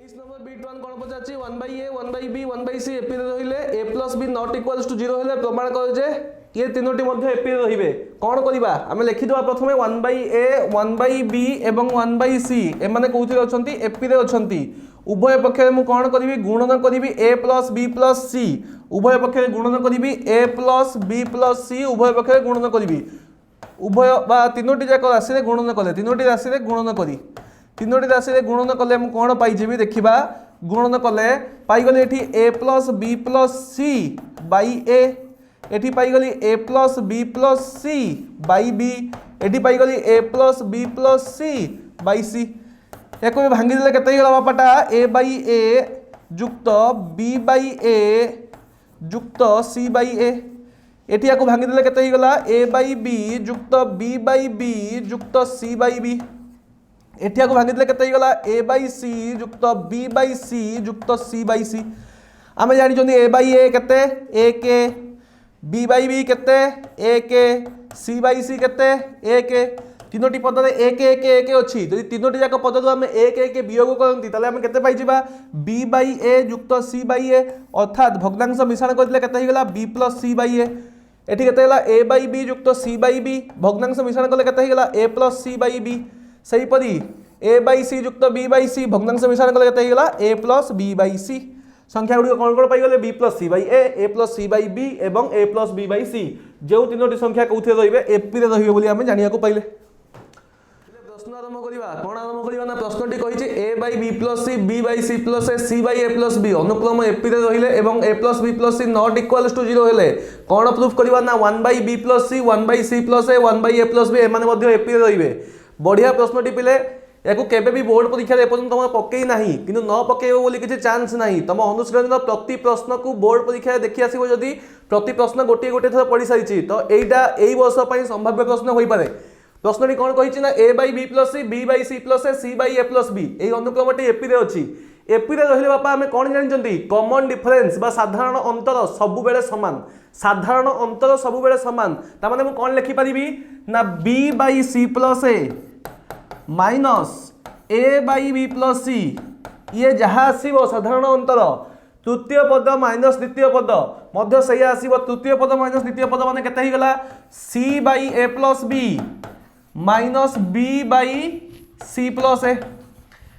23 number बीट 1 कोन पचाछि 1/a 1/b 1/c एपी रे रहिले a + b not equals to 0 हेले प्रमाण कर जे ये तीनोटी मध्ये एपी रे रहिबे कोन करिबा आमे लिखि दवा प्रथमे 1/a 1/b एवं 1/c ए माने कोथि अछंती एपी रे अछंती उभय पक्ष मु कोन करिवि गुणन करिवि a + b + c उभय पक्ष गुणन करिवि a + b + c उभय पक्ष गुणन करिवि उभय बा तीनोटी जाक राशि रे गुणन कले तीनोटी राशि रे गुणन करी तीनोटी राशि रे गुणन कले मु कोन पाई जेबी देखिबा गुणन कले पाई गले एठी a + b + c / a एठी पाई गली a + b + c / b एठी पाई गली a + b + c / c एको भी भांगी देले केते गला बापाटा a/a जुक्त b/a जुक्त c/a एठी याको भांगी देले केते गला a/b जुक्त b/b जुक्त c/b एठी याको भांगी देले केते गला a/c जुक्त b/c जुक्त c/c आमे जानि जंदी a/a केते 1 b/b केते 1 c/c केते 1 तीनोटी पद रे 1 1 1 अछि जदि तीनोटी जाक पद दो हमें 1 1 वियोग करंती ताले हमें केते पाई जिबा b/a जुक्त c/a अर्थात भग्नांश मिश्रण करले केते हिगला b + c/a एठी केते हिगला a/b जुक्त c/b भग्नांश मिश्रण करले केते हिगला a + c/b सही परी a/c जुक्त b/c भग्नांश मिश्रण करले केते हिगला a + b/c संख्या गुडी कोन कोन पाई गले b + c/a a + c/b एवं a + b/c जो तीनोटी संख्या कोथे रहिबे एपी रे रहिबे बोली हमें जानिया को पाइले प्रश्न आरंभ करिबा कोन आरंभ करिबा ना प्रश्नटी कहिचे a/b + c b/c + a c/a + b अनुक्रम एपी रे रहिले एवं a + b + c not equals to 0 हेले कोन प्रूफ करिबा ना 1/b + c 1/c + a 1/a + b एमाने मध्ये एपी रे रहिबे बढ़िया प्रश्नटी पिले याको केबे भी बोर्ड परीक्षा रे एपर्यंत तुम पक्के नाही किंतु न पक्केबो बोली किछि चांस नाही तुम अनुशीलन प्रति प्रश्न को बोर्ड परीक्षा रे देखि आसीबो जदी प्रति प्रश्न गोटे गोटे थर पढ़ी सारिछि तो एइटा एई वर्ष पई संभाव्य प्रश्न होई पारे प्रश्नटी कोन कहिछि ना a/b + c b/c + a c/a + b एई अनुक्रमटी एपी रे अछि एपी रे रहिले बापा हमें कोन जानिचंती कॉमन डिफरेंस बा साधारण अंतर सब बेले समान साधारण अंतर सब बेले समान ता माने मु कोन लिखि परिबी ना b/c + a minus a/b + c ये जहाँ आसीबो साधारण अंतर तृतीय पद माइनस द्वितीय पद मध्य सही आसीबो तृतीय पद माइनस द्वितीय पद माने केते हिगला c/a + b minus b/c + a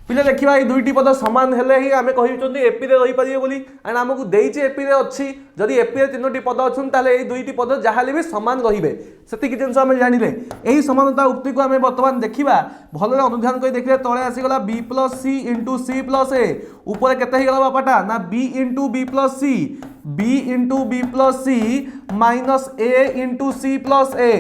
पिले देखिबा ए दुईटी पद समान हेले ही आमे कहिचोंती एपी रे रही परिबे बोली एंड हमकु देइचे एपी रे अछि जदि एपी रे तीनोटी पद अछन ताले ए दुईटी पद जहाले भी समान रहिबे सेति कि जिंस हमें जानिले एही समानता उक्ति को हमें वर्तमान देखिबा भलरे अनुध्यान करि देखले तळे आसी गला b + c * c + a ऊपर केते हिगला बापाटा ना b * b + c b * b + c minus a * c + a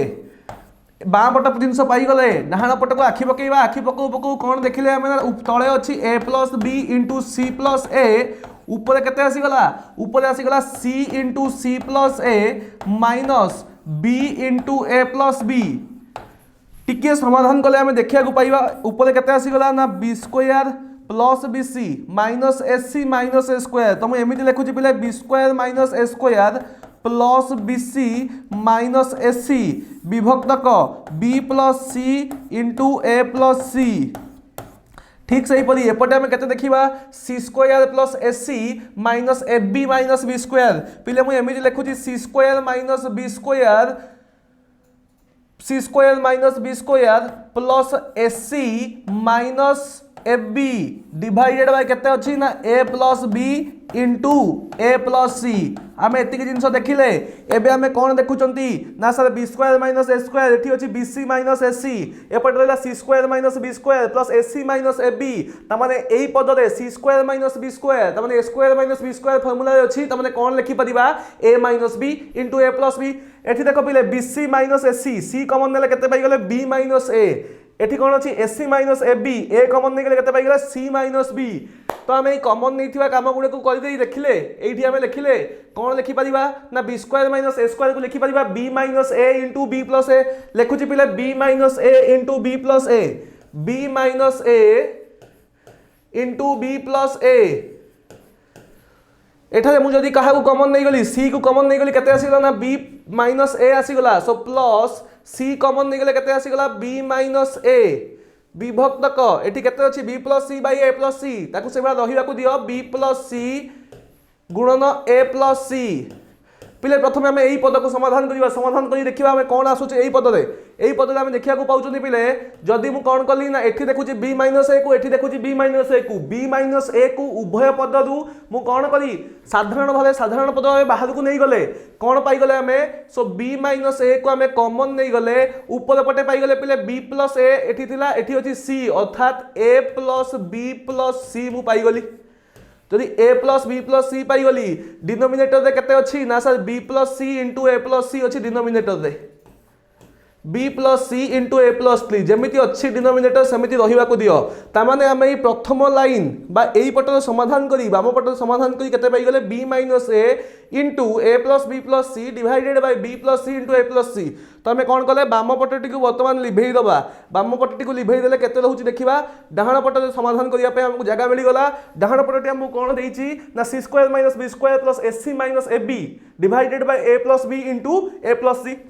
बाँ पट जिनस पाई गले डाहाण पट को आखि पकेबा आखि पकौ पकौ कोन देखिले हमें तळे अछि a + b * c + a ऊपर केते आसी गला ऊपर आसी गला c * c + a minus b * a + b टिके समाधान कले हमें देखिया को पाइबा ऊपर केते आसी गला ना b² + bc minus ac minus a² त म एमिति लिखुची पिले b² - a² plus bc minus ac विभक्तक b + c * a + c ठीक सही परी एपटे हमें केते देखिबा c² + ac minus ab minus b² पिले मु एमिति लिखुची c² - b² c² - b² plus ac minus ab divided bye केते अछि ना a + b * a + c आमे एतिक जिंस देखिले एबे हमें कोन देखुचंती ना सर b² - a² एठी अछि bc - ac एपट रहला c² - b² plus ac - ab त माने एही पद रे c² - b² त माने a² - b² फार्मूला रे अछि त माने कोन लिखि परिबा a - b * a + b एठी देखो पिले bc - ac c कॉमन नेले केते पाई गेले b - a एठी कोन अछि ac - ab a कॉमन नै गेले केते पाई गेले c - b तो हमें ई कॉमन नैथिबा काम गुडे को करि देई देखिले एठी हमें लिखिले कोन लिखि परिबा ना b² - a² को लिखि परिबा b - a * b + a लेखुची पिले b - a * b + a b - a * b + a एठारे मु जदी काहा को कॉमन नै गली c को कॉमन नै गली केते आसीला ना b - a आसीगला सो प्लस c कॉमन नै गले केते आसीगला b - a विभक्तक एठी केते अछि b plus C by A plus C ताकू से भाया रहिबा को दियो b प्लस सी गुणन ए प्लस सी पिले प्रथम आम यही पद को समाधान करवा समाधान कर देखा आम कौन आसूचे यही पदरे यही पदरे आम देखा पाँच पिले जदि मुझे कौन कली ना एठी देखुची बी माइनस ए को एठी देखुची बी माइनस ए को बी माइनस ए को उभय पदरु मु कौन करी साधारण भाव साधारण पद बाहर को नहीं गले कौन पाईगले आम सो बी माइनस ए को आम कॉमन नहीं गले ऊपर पटे पाईगले पिले बी प्लस ए एठी थिला एठी अछि सी अर्थात ए प्लस बी प्लस सी मु पाईगली जदि ए प्लस बी प्लस सी पाईगली डिनोमिनेटर रे केते अछि ना sir B plus C into A plus सी अछि डिनोमिनेटर रे B plus C into A plus three जमीती अच्छी डिनोमिनेटर सेमिति रहिबा को दियो तामाने आमे प्रथम लाइन बा एई पटर समाधान करी बाम पटर समाधान करी केते पाई गले b minus A into A plus B plus C divided by B plus C into A plus C तो आमे कोन कले बाम पटटी को वर्तमान लिभेई दबा बाम पटटी को लिभेई देले केते रहउची देखिबा डाहाण पटर समाधान करिया पे हमकु जगह मिली गला डाहाण पटटी हमकु कोन देइची ना c square minus b square plus ac minus ab divided by a plus b into A plus C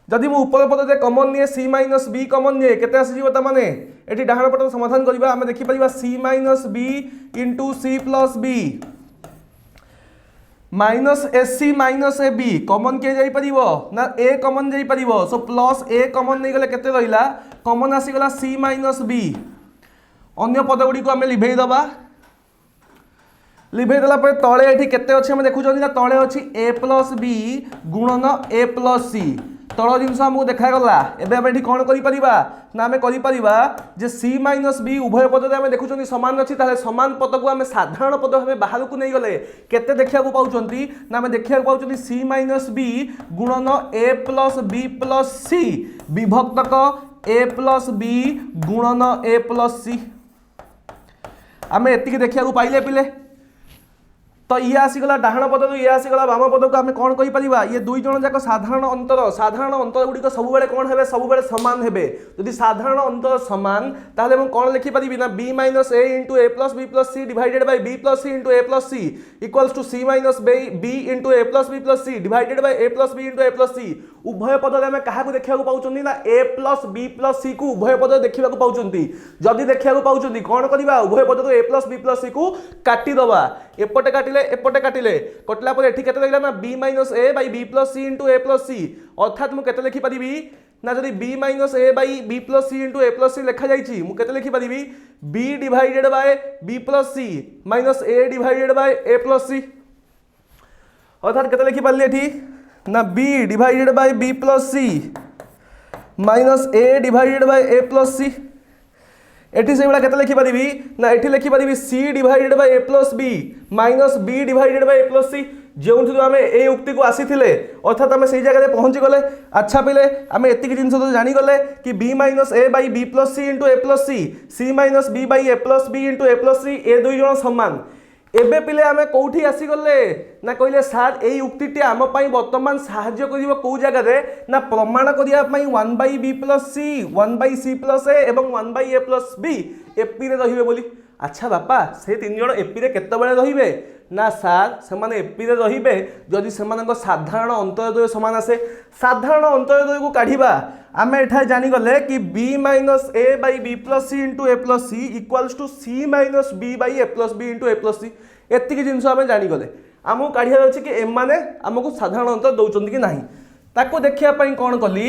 जदि मु ऊपर पद दे कॉमन निए c माइनस b कॉमन निए केते आसी जीव त माने एठी डाहाण पट समाधान करिबा हमें देखि परिबा c minus b into c plus b minus ac minus ab common के जाई परिबो ना a कॉमन जाई परिबो सो प्लस a कॉमन नहीं गले केते रहिला कॉमन आसी गला c माइनस b अन्य पद गुडी को हमें लिभेई दबा लिभेई देला पर तळे एठी केते अछि हम देखु जनी ना तळे अछि a प्लस b गुणन a प्लस c तल जिनस आमको देखागला एबे आम कौन करा जे सी माइनस बी उभय पद आम देखुं सामान अच्छी सामान पद को आम साधारण पद भाव बाहर को नहीं गले केते देखा पाँच ना आम देखा पाँच सी माइनस बी गुणन ए प्लस बी प्लस सी विभक्तक ए प्लस बी गुणन ए प्लस सी आम एति देखा पाइले पिले तो ये आसीगला डाहाण पद ये आसीगला बाम पद को आम कौन कहीपर ये दुई जन जाक साधारण अंतर गुड़िक सब कौन है सब सामान है जदि साधारण अंतर सामान ताहले मैं कौन लिखिपारि ना B minus A into A plus B plus C divided by B plus C into A plus C equals to C minus B into A plus B plus C divided by A plus B into A plus C उभय पद आम क्या देखा पाँच ना A plus B plus C को उभय पद देखा पाँच जदि देखा पाँच कौन करवा उभय पद ए प्लस बी प्लस सी को काटिदबा एपटे काटिले एपटे काटिले कटिला पर एठी केते लागला ना b minus a by b plus c into a plus c अर्थात मु केते लिखि परिबी ना जदि b minus a by b plus c into a plus c लिखा जाईची मु केते लिखि परिबी b divided by b plus c minus a divided by a plus c अर्थात केते लिखि परले एठी ना b divided by b plus c minus a divided by a plus c एठी से केते लिखि परिबी ना एठी लिखि परिबी c divided by a plus b minus b divided by a plus c जो आम ए उक्ति को आसीथिले अर्थात आम से जगह पहुंची गले अच्छा पिले आम एतिक जिनस तो जानी गले कि b minus A bye b plus C into A plus C C minus b bye A plus b into A plus सी ए दुई जन समान एबे पिले आमे कोठी आसी गले ना कहले सार एई उक्तिटी आम पई वर्तमान सहाय्य करिवो को जगह रे ना प्रमाण करिया पई 1 by b plus c 1 by c plus a एवं 1 by a plus b AP रे रहिबे बोली अच्छा बापा से तीन जन एपी रे केते बेले रहिबे ना सार से माने एपी रे रहिबे जदि सेमानक साधारण अंतरद्वय समान आसे साधारण अंतरद्वय को काढिबा आमे एठा जानि गले कि b minus a by b plus c into a plus c equals to c minus b by a plus b into a plus c एतिक जिनस आमे जानि गले आमको काढिया अछि कि एम माने आमको साधारण अंतर दउचंदी कि नाही ताको देखिया पई कोन कली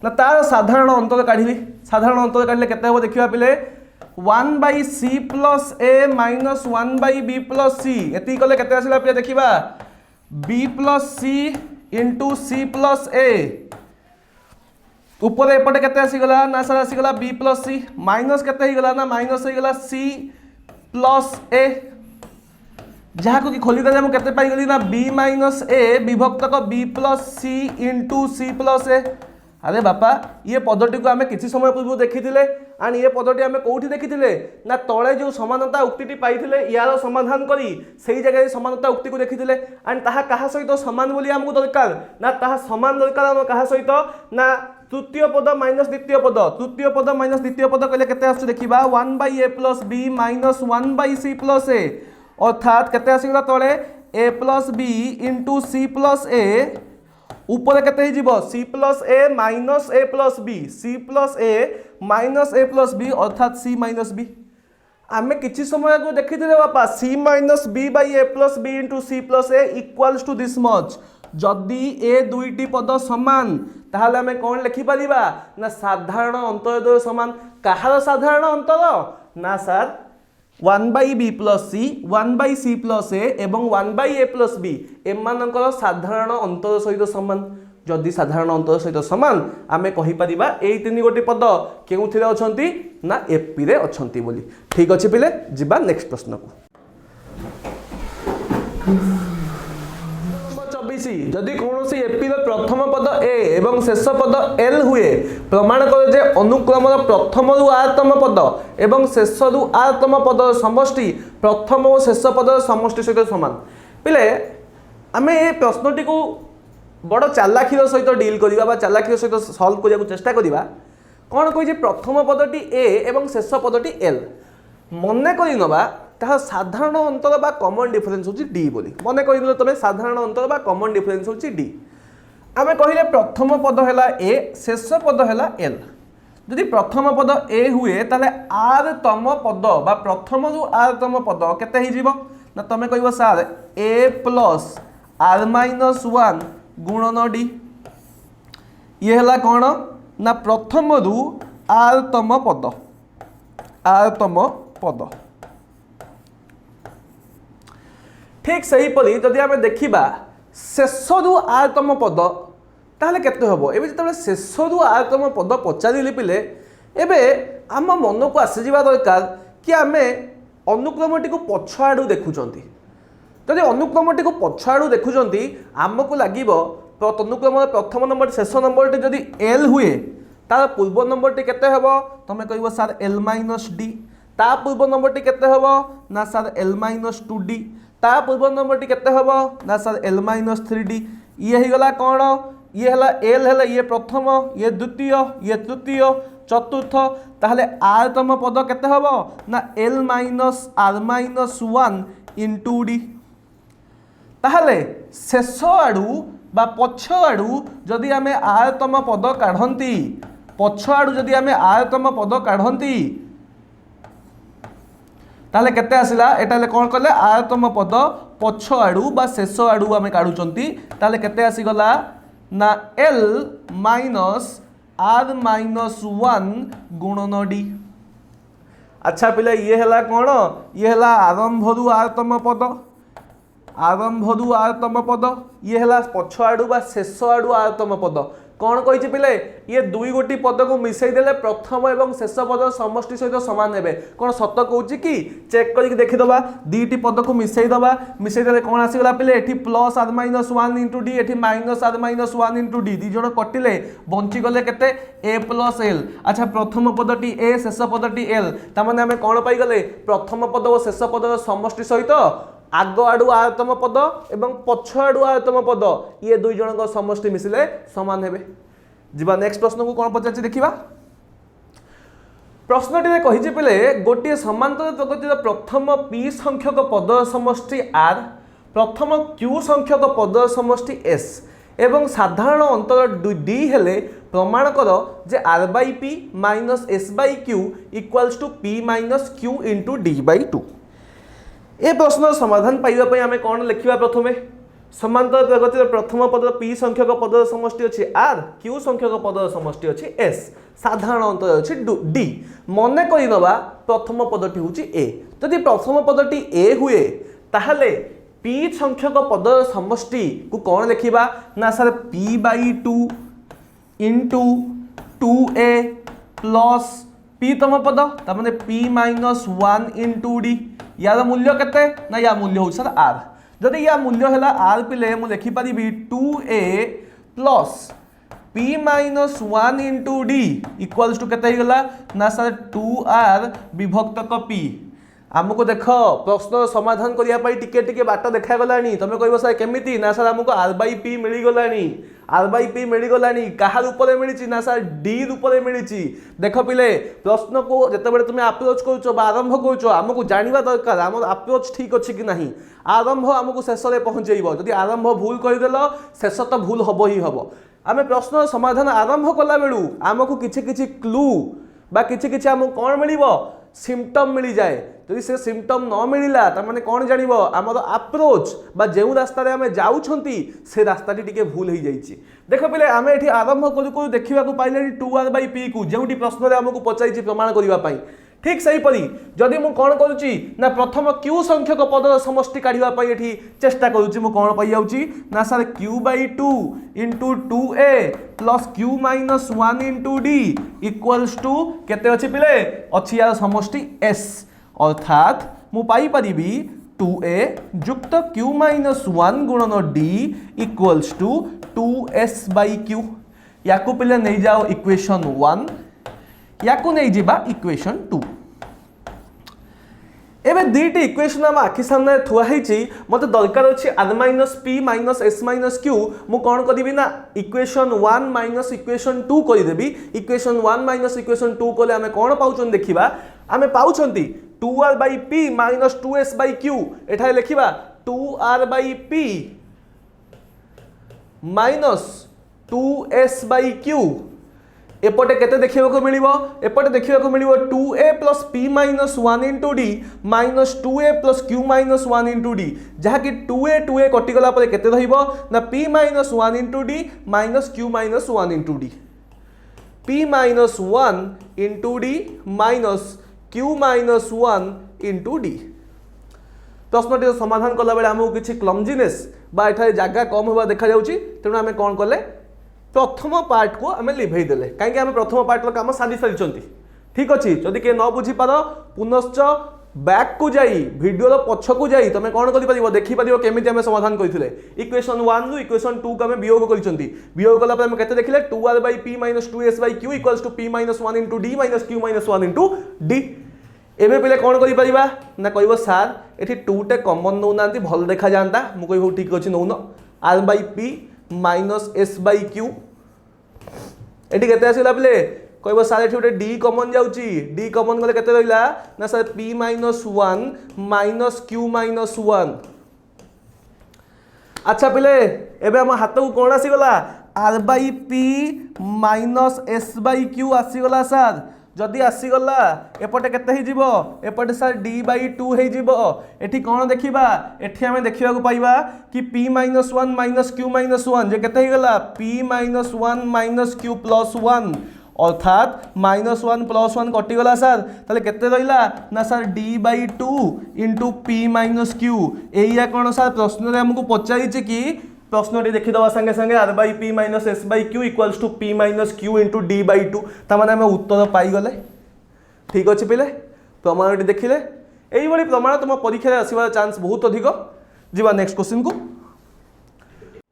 ना तार साधारण अंतर काढिली साधारण अंतर काढले केते हो देखिबा पिले 1 by c plus a minus 1 by b plus c एति कले केते आसिला पिले देखिबा b plus c into c plus a ऊपर एपटे केते आसीगला ना सर आसीगला b प्लस c माइनस केते हिगला ना माइनस हिगला c प्लस a जहाँ को कि खोली देले हम केते पाई गली ना b minus a विभक्तक b plus c into c plus a अरे बापा ये पदटी को आम किसी समय पूर्व देखी एंड ये पदटी आम कौटी देखी ना तले जो समानता उक्ति पाई यार समाधान करी से जगह समानता उक्ति को देखी एंड ताहा कहा सहित सामान बोली आमको दरकार ना ताहा समान दरकार आम कहा सहित ना तृतीय पद माइनस द्वितीय पद माइनस द्वितीय पद कहले केते आछे देखिबा 1 by a plus b minus 1 by c plus a अर्थात केते आसीगला तले a plus b into c plus a ऊपर केते ही जीवो c plus a minus a plus b c plus a minus a plus b अर्थात c माइनस b आमे किछि समय को देखि देले बापा c minus b by a plus b into c plus a equals to this much जदि ए दुईटी पद समान ताहले आमे कोन लिखि परिबा ना साधारण अंतरद्वय समान कहार साधारण अंतर ना sir 1 by b plus c 1 by c plus a एवं 1 by a plus b एमानकर साधारण अंतर सहित समान जदि साधारण अंतर सहित समान आमे कहि परिबा एई तीन गोटी पद केउथिरे अछंती ना एपी रे अछंती बोली ठीक अछि पिले जिबा नेक्स्ट प्रश्न को जदि कौन एपी प्रथम पद ए एवं शेष पद एल हुए प्रमाण कर जे अनुक्रम प्रथम रु आरतम पद एवं शेष रु आरतम पद समष्टि प्रथम और शेष पद समष्टि सहित समान पिले आमे ए प्रश्नटी को बड़ चालाखीर सहित डील करिबा बा चालाखीर सहित सॉल्व करिया चेष्टा करिबा कौन कहि जे प्रथम पदटी ए एवं शेष पदटी एल मने करि नबा ताहा साधारण अंतर बा कॉमन डिफरेंस होची डी बोली मने कहि तमे साधारण अंतर बा कॉमन डिफरेंस होची डी आमे कहिले प्रथम पद हैला ए शेष पद हैला एल यदि प्रथम पद ए हुए ताले आर तम पद बा प्रथम रु आर तम पद केते हि जीवो ना तमे कहिबो sir A plus R minus 1 गुणन डी ये हैला कोन ना प्रथम रु आर तम पद ठीक सही परी जदि आमे देखिबा शेष रु आरतम पद ताहले केते हबो एबे जतबे शेष रु आरतम पद पचारिले पिले एबे आम मन को आसी जिबा दरकार कि आमे अनुक्रमटी को पछ आडू देखुचंती जदि अनुक्रमटी को पछ आडू देखुचंती आमको लागिबो अनुक्रम प्रथम नंबर शेष नंबरटी जदि एल हुए तार पूर्व नंबरटी केते हबो तमे कहिबो सर एल माइनस डी ता पूर्व नंबरटी केते हबो ना सर एल माइनस 2d ता पूर्व नंबरटी केते हबो ना सर एल माइनस 3d ये ही गला कोन ये हला एल हला ये प्रथम ये द्वितीय ये तृतीय चतुर्थ ताहले आर तम पद केते हबो ना L minus R minus 1 into D ताहले शेष आडू बा पछ आडू जदि आमे आर तम पद काढंती पछ आडू जदि आमे आर तम पद काढंती ताले केते आसिला एटाले कोन करले आयतम पद पछ आडू बा शेष आडू आमे काढुचंती ताले केते आसी गला ना एल माइनस आर माइनस 1 गुणन डी अच्छा पिले ये हला कोन ये हला आरंभ रु आयतम पद ये हला पछ आडू बा शेष आडू आयतम पद कौन कही पिले ये दुई गोटी पद को मिसई देले प्रथम एवं शेष पद समष्टि सहित समान हेबे कौन सत कहूची कि चेक करके देखिदबा दुईटी पद को मिसई देले कौन आसीगला पिले एठी plus R minus 1 into D एठी minus R minus 1 into D दी जण कटिले बंची गले केते ए प्लस एल अच्छा प्रथम पदटी ए शेष पदटी एल ता माने हमें कौन पाई गले प्रथम पद और शेष पद समष्टि सहित आग आडू आयतम पद एवं पछ आडू आयतम पद ये दुई जन समष्टि मिसिले समान हेबे जिबा नेक्स्ट प्रश्न को कोन पचाछि देखिबा प्रश्नटी कहिछि पिले गोटे समांतर प्रकृतिर प्रथम p संख्यक पद समष्टि r प्रथम q संख्यक पद समष्टि s एवं साधारण अंतर d हेले प्रमाण कर जे r by p minus s by q equals to p minus q into d by 2 ए प्रश्न समाधान पाइबा आमे कौन लिखिबा प्रथमे समांतर प्रगतिर प्रथम पद p संख्यक पद समष्टि अछि r q संख्यक पद समष्टि अछि s साधारण अंतर अछि d मने करि नबा प्रथम पदटी होछि a यदि प्रथम पदटी a हुए ताहले p संख्यक पद समष्टि को कौन लिखिबा ना sir p by 2 into 2a plus p तम पद ता माने p माइनस 1 इनटू d यार मूल्य केते ना या मूल्य हो सर r जदि या मूल्य हैला r पिले मु लिखि परिबी 2a plus p minus 1 into d equals to केते हिगला ना सर 2r विभक्त p आमको देख प्रश्न समाधान करने टिके टिके बाट देखा तुम कह सर केमी ना सर आमको आर बाई पी मिलगला आर बाई पी मिलगला क्या रूप में मिली ना सर डी रूप में मिली देख पिले प्रश्न को जिते तुम अप्रोच कर आरंभ करमको जानवा दरकार आम अप्रोच ठीक अच्छे कि ना आरंभ आमको शेष में पहुँचेब जदि आरंभ भूल करदेल शेष तो भूल हम ही हम आम प्रश्न समाधान आरंभ कला बेलू आमको किसी क्लू बा किसी आमको कौन मिल सिम्पटम मिल जाए जदि से सिम्पटम न मिलला तार कौन जानिबो आमर अप्रोच बा जो रास्ता आम जाउछंती से रास्ताटी टिके भूल हो जाइए देख पे आम ये आरंभ करू देखा पाइले 2r/p को जो प्रश्न आमको पचाई प्रमाण करने ठीक सहीपरी जदि मु कौन करुच्ची ना प्रथम क्यू संख्यक पदर समष्टि काढ़ापी ये चेष्टा करुच्ची मु कौन पाई जाऊँगी ना sir q/2 into 2a plus q-1 into d equals to केते अच्छी पिले अच्छी यार समष्टि s अर्थात मु पाई परिबी 2a जुक्त q-1 गुणन d इक्वल्स टू 2s/q या पिले नहीं जाओ इक्वेशन 1 या नहीं जीवा इक्वेशन 2 एवं दुईटी इक्वेशन आम आखि सामने थुआई मत दरकार अच्छी r-p-s-q मु कौन करी ना इक्वेशन 1 माइनस इक्वेशन 2 करदेवी इक्वेशन 1 माइनस इक्वेशन 2 कले आम कौन पाउछन देखिबा आम पाउछंती 2r/p minus 2s/q एठाय लिखिबा 2r/p minus 2s/q एपटे केते देखिबा मिलिबो एपटे देखिबा मिलिबो 2a plus p-1 into d minus 2a plus q-1 into d जहाँ कि 2a कटिगला पर केते रहिबो ना p-1 into d minus q-1 into d p-1 into d minus q-1 into d प्रश्नटी समाधान कला बेले आमको किसी क्लमजीनेस बा एठारे जगह कम होगा देखा जाउची तेणु आमे कौन कले प्रथम पार्ट को आम लिभे देले कहीं आम प्रथम पार्ट काम सारी सारी ठीक अच्छे जदि किए न बुझीपार पुनश्च बैक को जाई वीडियो पछ को जाई तुम कौन कर देखिपर केमी आम समाधान करते इक्वेशन 1 रु इक्वेशन 2 को आम वियोग वियोग कला केते देखिले 2r/p minus 2s/q equals to p-1 into d minus q-1 into d एवं पे कौन कर ना कह सार ये 2 टे कमन नौ ना भल देखा जाता मुझे कह ठीक अच्छे नौन r/p माइनस s/q ये केते आसला पे कह सार ये गोटे d कमन जाऊँगी d कमन गले केते रहा ना सर p-1 माइनस q-1 अच्छा पिले एबे हम हाथ को कौन आसीगला r/p माइनस s/q आसीगला सार जदि आसीगला एपटे केते ही जीवो एपटे सर d/2 हे जीवो एठी कौन देखिबा एठी हमें देखिबा को पाइबा कि p-1 माइनस q-1 जे केते ही गला p-1 माइनस q+1 अर्थात -1 + 1 कटिगला सर ताले केते रहिला ना सर d/2 इंटू p-q एया कौन सर प्रश्न रे हमको पचारिचे कि प्रश्नटी देखीदवा संगे संगे r/p minus s/q equals to p-q into d/2 तार आम उत्तर पाईगले ठीक अच्छे पिले प्रमाणटी देखिले यही प्रमाण तुम परीक्षा आसबार चांस बहुत अधिक जीवा नेक्स्ट क्वेश्चन को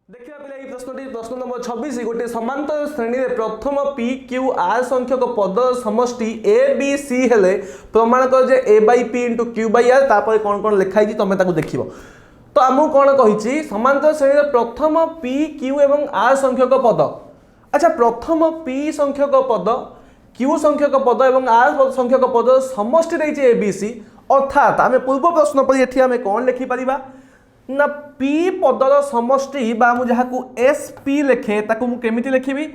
देखिए पिले प्रश्नटी प्रश्न नंबर 26 गोटे समांतर श्रेणी में प्रथम p-q-r संख्यक पद समष्टि a b c हेले प्रमाण कर जे a/p इंटू q/r तापर कौन कौन लिखाई तुम देखिबो तो आमको कौन कही समांतर श्रेणी प्रथम p q एवं r संख्यक पद अच्छा प्रथम p संख्यक पद q संख्यक पद एवं r संख्यक पद समष्टि रही a b c अर्थात आम पूर्व प्रश्न पर ये आम कौन लिखिपर ना p पदर समष्टि जहाँ को sp लिखे ताकू केमिति लिखिबी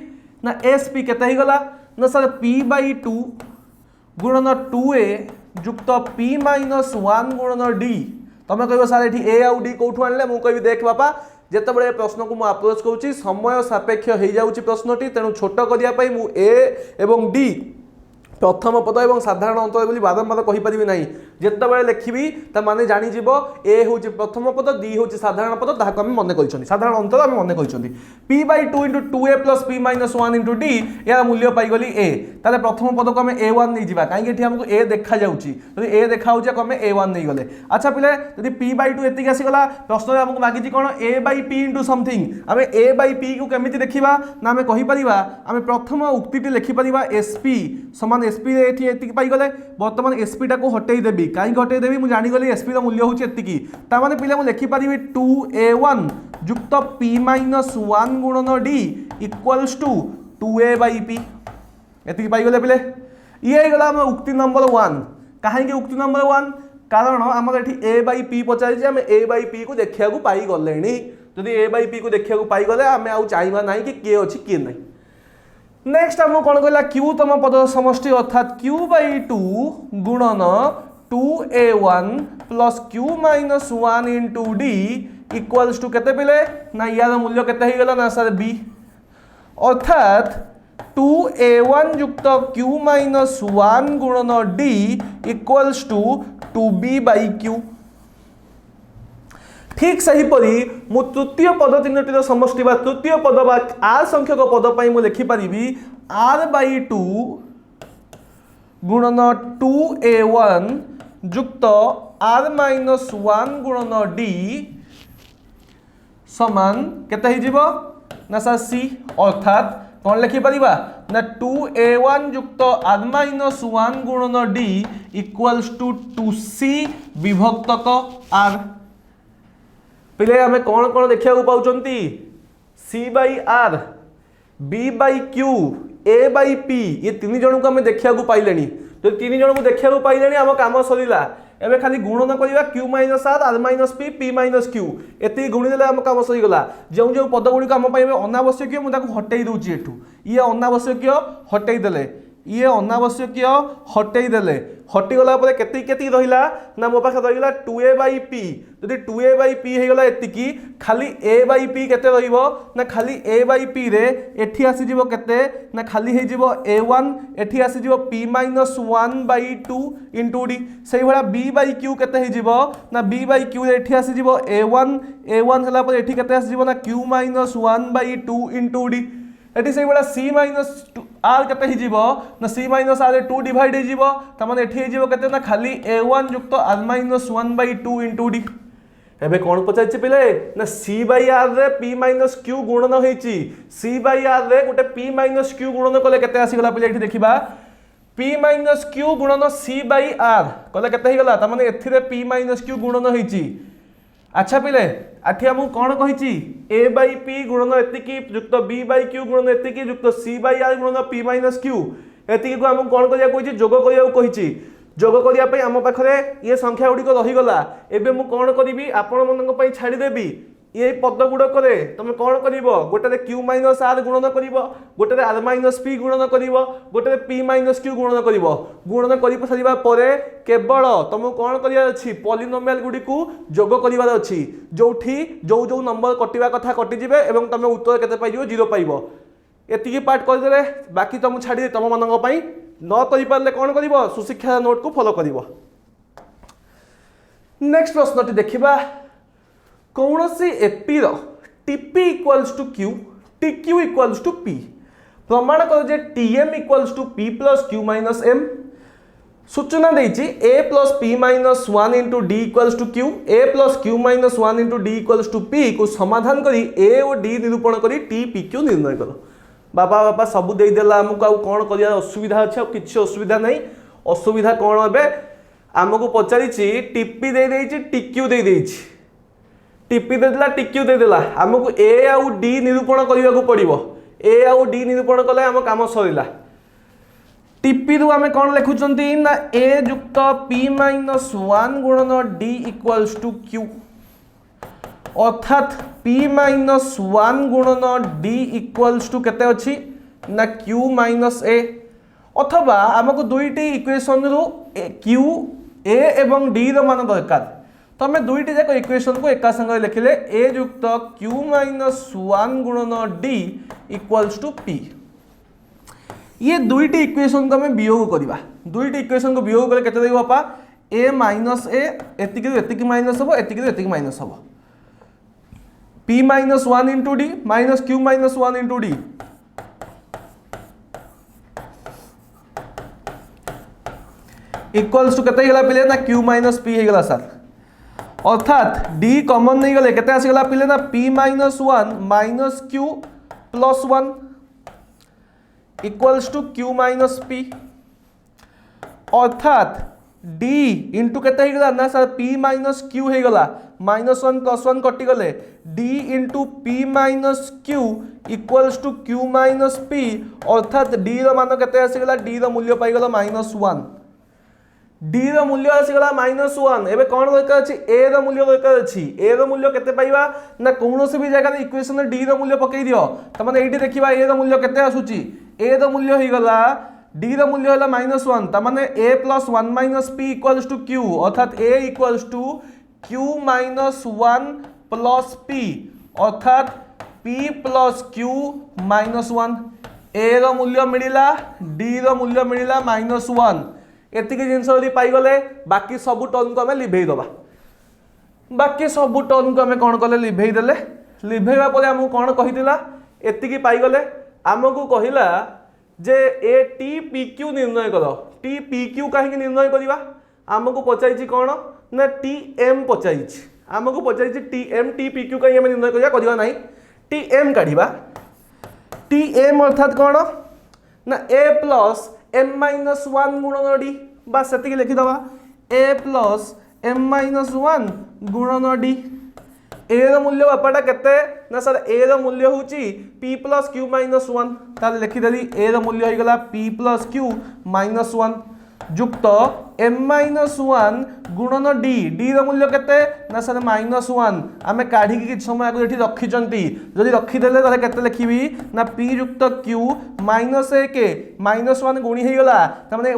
ना sp केते गला ना सर p/2 गुणन 2a जुक्त p-1 गुणन d तुम कह सार ये ए आउ डी कौटू आने मुझे देख बापा जिते बड़े प्रश्न को मुझे अप्रोच करुँच समय सापेक्ष हो जाऊँगी प्रश्नटी तेणु छोट करने मुझे एवं डी प्रथम पद और साधारण अंतर बोली बारंबार कहीपरि ना जिते बड़े लिखी माने जानीज ए हूँ प्रथम पद डी हूँ साधारण पद ताकू आम मन कर साधारण अंतर आम मन कर p/2 into 2a plus p-1 into d यार मूल्य पाईगली ए ताले प्रथम पद को आम a1 नहीं जावा कहीं आमको ए देखा जाऊँगी ए देखा आम a1 नहीं गले अच्छा पिले जब p/2 एतिक आसीगला प्रश्न आमको मागिची कौन a/p इंटू समथिंग आम a/p को केमिति देखिबा ना आम कहीपर आम प्रथम उक्ति लिखिपर sp समान sp पाईगले बर्तमान sp टा को हटई देवी कहीं हटई देवी मुझे जानीगली एसपी मूल्य हूँ एति ताने पे मुझे लिखिपारि 2a1 युक्त p माइनस 1 गुणन d इक्वल्स टू 2a/p एति पाइगले पे ये गला उक्ति नंबर 1 कहीं उक्ति नंबर 1 कारण आम a/p पचार आम a/p को देखा पाई गले जदि a/p को देखा पाई गले आम आउ चाहिए ना कि किए अच्छी किए ना नेक्स्ट आम कौन कहला q तम पद समष्टि अर्थात q/2 गुणन 2a1 plus q minus 1 into d equals to केते पिले ना यार मूल्य केते ही गला ना सर b अर्थात 2a1 युक्त q माइनस 1 गुणन d इक्वल्स टू 2b/q ठीक सहीपरि मु तृतीय पद तीनोटी समष्टि बा तृतीय पद बा आर संख्यक पद पाई मु लिखि पारिबी r/2 गुणन 2a1 युक्त r माइनस 1 गुणन d समान केते ही जीवो ना सर c अर्थात कौन लिखि पारिबा ना 2a1 युक्त r माइनस 1 गुणन d इक्वल्स टू 2c विभक्तक r पहले आम कौन कौन देखा पाँच c/r b/q a/p ये तीन जन को आम देखा पाइले तो तीन जन को देखा पाइले आम कम सरला एवं खाली गुणन करवा q minus r r minus p minus q एति गुणिदेले आम कम सरीगला जो जो पद गुड़िक आम अनावश्यक मुझे हटई दूची एठू ये अनावश्यक हटई देले ये अनावश्यक हटई देले हटिगला केती रहिला ना मो पाखे रहिला 2a/p जदि 2a/p हेगला एतिकी खाली a/p केते रहिबो ना खाली a/p रे एठी आसी जिवो केते ना खाली हे जिवो a1 एठी आसी जिवो p - 1/2 * d सेही भला b/q केते हे जिवो ना b/q रे एठी आसी जिवो a1 हला पर एठी केते आसी जिवो ना q - 1/2 * d एटी से बड़ा c माइनस r केते ही जीवो ना c माइनस r 2 डिवाइड ही जीवो त माने एठी जीवो केते ना खाली a1 युक्त r माइनस 1/2 * d एबे कोन पचाइछि पिले ना c/r रे p माइनस q गुणन होईछि c/r रे गोटे p माइनस q गुणन कले केते आसी गला पिले एठी देखिबा p माइनस q गुणन c/r कले केते ही गला त माने एथिरे p माइनस q गुणन होईछि अच्छा पिले आठी आमु कौन कही a/p गुणन एतिकी युक्त b/q गुणन एतिकी युक्त c/r गुणन p माइनस q एतिकी को आमु कौन करिया कहिछि जोग करिया कहिछि जोग करिया पई आम पाखरे ये संख्या गुडी को रही गला एबे मु कौन करिवि आपण मनन पई छाडी देबी ये पद गुड़क तुम कौन कर गोटे q माइनस r गुणन कर गोटे r माइनस p गुणन कर गोटे p माइनस q गुणन कर गुणन कर सारा पर केवल तुम कौन कर पॉलिनोमियल गुड़ी को जोग करार अच्छी जो जो जो नंबर कटिवा कथा कटिजे और तुम उत्तर केते पाइबो 0 पाइबो एतिकी पार्ट करदे बाकी तुम छाड़ी तुम मान न कर कौन कर सुशिक्षा नोट को फॉलो कर नेक्स्ट प्रश्न देखा कौन सी AP TP equals to Q TQ equals to P प्रमाण कर जे TM equals to P plus Q minus M सूचना देछि A plus P minus 1 into D equals to Q A plus Q minus 1 into D equals to P को समाधान करी ए और D निरूपण करी टी पी क्यू निर्णय कर बाबा बापा सब दे देला हमको आ कोन करिया असुविधा अछि किछि असुविधा नहीं असुविधा कोन हेबे हमको पचारि टीपी दे देछि टीक्यू दे देछि टीपी देदेला टीक्यू देदेला आमको ए आउ डी निरूपण करने को पड़ो ए आउ डी निरूपण कले आम कम सरला टीपी रु आम कौन लिखुंट ना ए युक्त पी माइनस 1 गुणन डी इक्वल्स टू क्यू अर्थात p माइनस 1 गुणन d इक्वल्स टू केते अछि ना q माइनस a अथवा हमको दुईटी इक्वेशन रु q a एवं d रो मान दरकार तो आम दुईटी जाक इक्वेशन को एका संगे लिखिले a युक्त q माइनस 1 गुणन d इक्वल्स टू p ये दुईटी इक्वेशन को आम वियोग करवा दुईटी इक्वेशन को वियोग कले केते देबो बापा a माइनस a एतिकी माइनस हबो एतिकी माइनस हबो p minus 1 into D minus q minus 1 into D equals to केते गेला पिले ना q माइनस p हे गेला सर अर्थात d कॉमन नहीं गले केते आसी गेला पिले ना p minus 1 minus q plus 1 equals to q minus p अर्थात डी इंटू केते हो गला ना सर पी माइनस क्यू हो गला -1 + 1 कटि गले D into P minus Q equals to Q minus P अर्थात डी रो मान केते आसी गला डी रो मूल्य पाई गला -1 डी रो मूल्य आसी गला -1 एबे कोन दरकार अछि ए रो मूल्य दरकार अछि ए रो मूल्य केते पाइबा ना कोनोसी भी जगह इक्वेशन रे डी रो मूल्य पकई दियो त माने एठी देखिबा ए रो मूल्य केते आसुची ए रो मूल्य होई गला डी रो मूल्य होला -1 त माने a + 1 - p = q अर्थात a = q - 1 + p अर्थात p + q - 1 a रो मूल्य मिलिला d रो मूल्य मिलिला -1 एतिके जिंस यदि पाई गले बाकी सब टर्म को हमें लिभेई दबा बाकी सब टर्म को हमें कोन करले लिभेई देले लिभेइबा परे हमहु कोन कहितिला एतिके पाई गले हमकु कहिला जे ए टी पी क्यू निर्णय करो टी पी क्यू कहीं निर्णय करवा आमको पचाई कौन ना टी एम पचाई आमको पचाई T M T P Q कहीं निर्णय करवा ना टी एम काढ़ा टी एम अर्थात कौन ना ए प्लस एम माइनस 1 गुणन डी बस से लिखिदवा ए प्लस एम माइनस 1 गुणन डी ए रो मूल्य बापाटा केते ना सर ए रो मूल्य होची p + q - 1 ताले लिखि देली ए रो मूल्य होई गला p + q - 1 युक्त m - 1 गुणन d d रो मूल्य केते ना सर -1 आमे काढी कि समय आगु एठी रखि चंती जदि रखि देले ताले केते लिखिबी ना p युक्त q - 1 -1 गुणी हेई गला त माने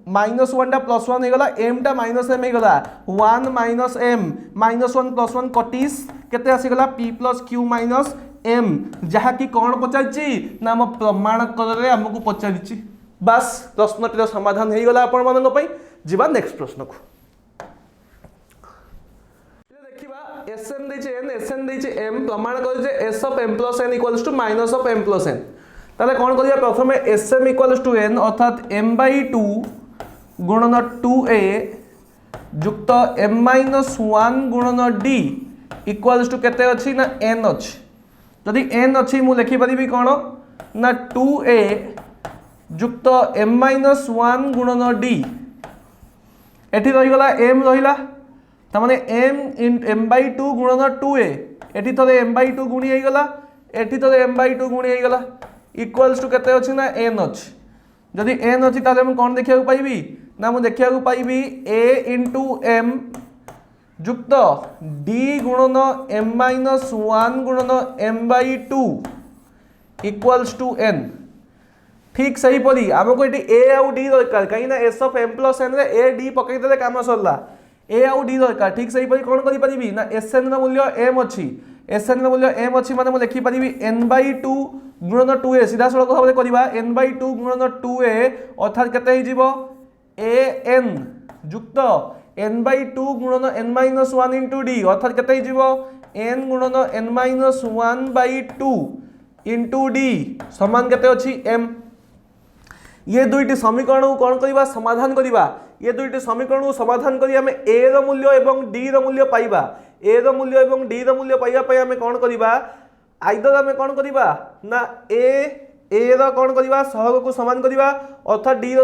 -1 टा +1 हेगला m टा -m हेगला 1 - m -1 + 1 कटिस केते आसीगला p + q - m जहा कि कोन पचाइछि ना हम प्रमाण करले हमकु पचाइछि बस प्रश्नटिर समाधान हेगला आपण मानन पई जीवा नेक्स्ट प्रश्न को देखिबा sm दैछि n sn दैछि m प्रमाण कर जे s of m + n = minus of m + n ताले कोन करिया प्रथमे sm = n अर्थात m/2 गुणन 2a युक्त m - 1 गुणन d इक्वल्स टू केते अछि ना n अछि जदि n अछि मु लिखि परिबी कोन ना 2a युक्त m - 1 गुणन d एठी रहि गला m रहिला त माने m/2 गुणन 2a एठी थरे m/2 गुणी हेई गला एठी थरे m/2 गुणी हेई गला इक्वल्स टू केते अछि ना n अछि जदि n अछि ताले हम कोन देखिया पाइबी ना मु देखिया पाइबी a * m युक्त d गुणन m - 1 गुणन m/2 इक्वल्स टू n ठीक सही परी हमको एटी a आउ d दरकार कहीं ना s of m + n रे a d पकई देले काम सरला a आउ d दरकार ठीक सही परी कोन करि परिबी ना sn रो मूल्य m अछि sn रो मूल्य m अछि माने मु लिखि परिबी n/2 गुणन 2a सीधा सड़क भाबे करबा n/2 गुणन 2a अर्थात केते हे जीवो an युक्त n/2 गुणन n - 1 * d अर्थात केते हे जीवो n गुणन n - 1/2 * d समान केते अछि m ये दुईटी समीकरण को कोन करबा समाधान करबा ये दुईटी समीकरण को समाधान करी हमें a रो मूल्य एवं d रो मूल्य पाइबा a रो मूल्य एवं d रो मूल्य पाइबा पय हमें कोन करबा आइदर हमें कोन करबा ना a रो कोन करबा सहग को समान करबा अर्थात d रो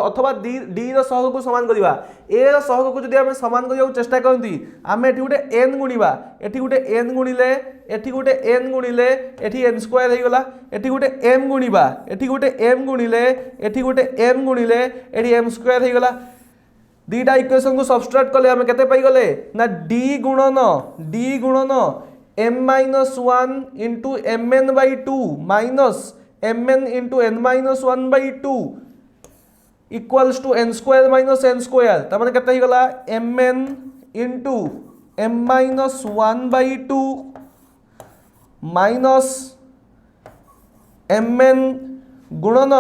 अथवा d रो सहग को समान करबा a रो सहग को जदि हमें समान करिया चेष्टा करंती हमें एठी गुटे n गुणीबा एठी गुटे n गुणिले एठी गुटे n गुणिले एठी n स्क्वायर हे गला एठी गुटे m गुणीबा एठी गुटे m गुणिले एठी गुटे m गुणिले एठी m स्क्वायर हे गला दीटा इक्वेशन को सबट्रैक्ट करले हमें केते पाई गले ना d गुणन m - 1 into mn/2 minus mn into n - 1/2 equals to n square minus n square त माने केते ही गला mn into m - 1/2 minus mn गुणन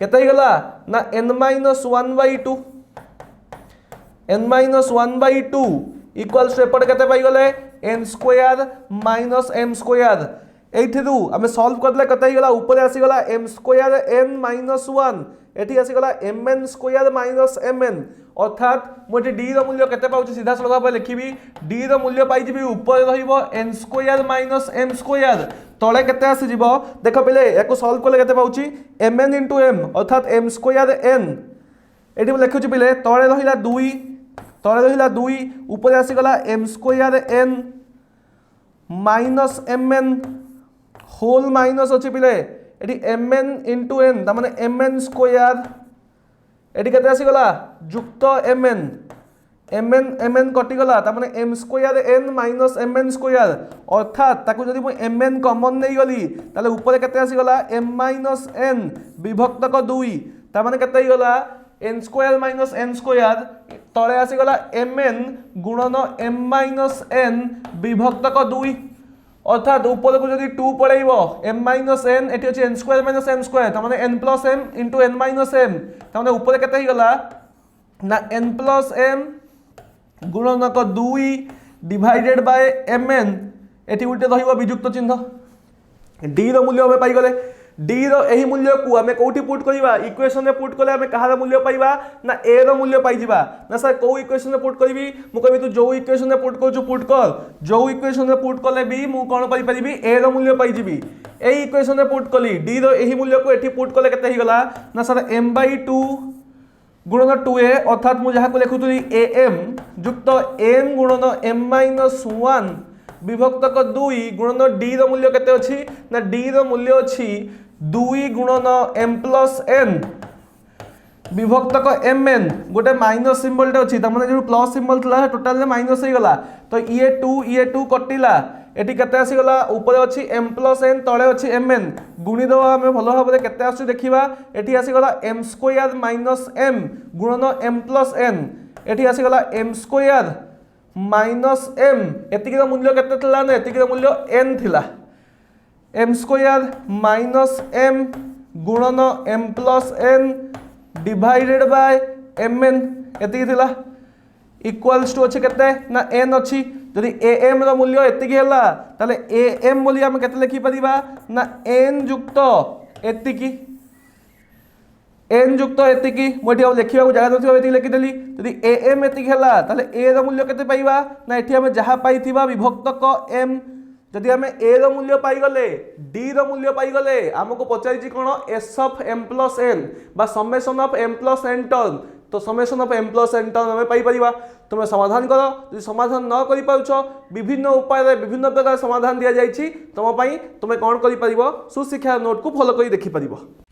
केते ही गला ना n - 1/2 n - 1/2 equals to एपट केते पाई गले n square minus m square एथिरु हमें सॉल्व करले कतई गला ऊपर आसी गला m square n minus 1 एठी आसी गला mn square minus mn अर्थात मोटे d रो मूल्य केते पाउची सीधा सलगा पे लिखिबी d रो मूल्य पाई जिबी ऊपर रहिबो n square minus m square तळे केते आसी जिवो देखो पहिले एको सॉल्व करले केते पाउची mn into m अर्थात m square n एटी मैं लिखुची पिले तले रहिला 2 तले रहिला 2 ऊपर आसीगला m square n minus mn whole minus अच्छी पिले एटी mn इंटू n ता माने mn स्क्वायर एटी केते आसीगला युक्त mn कटिगला ता माने m square n minus mn square अर्थात ताकू जदि मु mn कॉमन नै गली ताले ऊपर केते आसीगला m माइनस n विभक्त क 2 ता माने केते गला n square minus n square तळे आसीगला mn गुणन m माइनस n विभक्त क 2 अर्थात ऊपर को जदि 2 पळैबो m माइनस n एटी अछि n square minus m square ता माने n plus m into n minus m ता माने ऊपर केते गला ना n प्लस m गुणन क 2 डिवाइडेड बाय mn एटी उल्टे रहिबो वियुक्त चिन्ह d रो मूल्य हमें पाई गले d रो एही मूल्य को हमें कोठी पुट करबा इक्वेशन में पुट करले हमें कहार मूल्य पाइबा ना a रो मूल्य पाई जिबा ना सर को इक्वेशन में पुट करबी मु कहबी तू जो इक्वेशन में पुट कर जो पुट कर जो इक्वेशन में पुट करले भी मु कोन पाई परिबी a रो मूल्य पाई जिबी एही इक्वेशन में पुट कली d रो एही मूल्य को एठी पुट करले केते ही गला ना सर m/2 गुणन 2a अर्थात मु जहा को लिखुतली am युक्त m गुणन m-1 विभक्त क 2 गुणन d रो मूल्य केते अछि ना d रो मूल्य अछि 2 गुणन m प्लस n विभक्त क mn गोटे माइनस सिंबल टे अछि त माने जो प्लस सिंबल थला टोटल में माइनस हे गला तो ये 2 कटिला एटी केते आसी गला ऊपर अछि m प्लस n तळे अछि mn गुणी दवा हमें भलो भाबरे केते आसी देखिबा एटी आसी गला m स्क्वायर माइनस m गुणन m प्लस n एटी आसी गला m स्क्वायर माइनस m एति के मूल्य केते थला ना एति के मूल्य n थिला m स्क्वायर माइनस m गुणन m plus n divided by mn एति थिला इक्वल्स टू अछि केते ना n अछि जदि am रो मूल्य एति होला ताले am बोली हम केते लिखि परिबा ना n युक्त एति की n युक्त एति की मोटी अब लिखिबा को जगह नथिबा एति लिखि देली जदि am एति होला ताले a रो मूल्य केते पाइबा ना एठी हम जहा पाइथिबा विभक्त क m जदि हमें a रो मूल्य पाई गले d रो मूल्य पाई गले हमको पचारि कोन s of m plus n बा summation of m plus n term तो summation of m plus n term हमें पाई परिबा तुम समाधान करो यदि समाधान न करि पाउछो विभिन्न उपाय रे विभिन्न प्रकार समाधान दिया जायछि तुम पई तुम कोन करि परिबो सुशिक्षा नोट को फॉलो करि देखि परिबो।